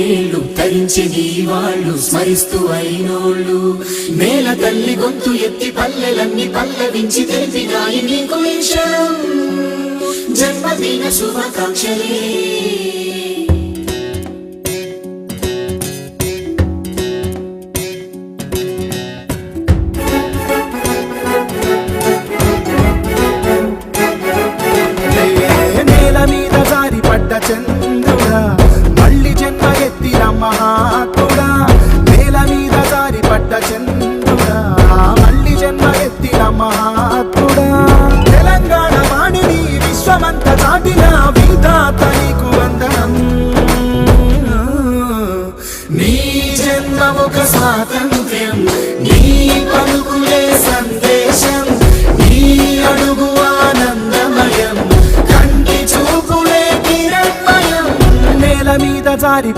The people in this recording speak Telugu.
నూరేళ్లు తరించి నీ వాళ్ళు స్మరిస్తూ అయినోళ్ళు నేల తల్లి గొంతు ఎత్తి పల్లెలన్నీ పల్లవించి తెలిపినాయి నీకు ఈ క్షణం జన్మదిన శుభాకాంక్షలే చంద్రుడా మళ్ళీ జన్మ ఎత్తిన మహాత్ముడా నేల మీద జారి పడ్డ చంద్రుడా మళ్ళీ జన్మ ఎత్తిన మహాత్ముడా తెలంగాణ వాణిని విశ్వమంత దాటిన విధాత నీకు వందనం నీ జన్మ ఒక స్వాతంత్ర్యం నీ పలుకులే సందేశం నీ అడుగు ఆనందమయం కంటి చూపులే మీద జారి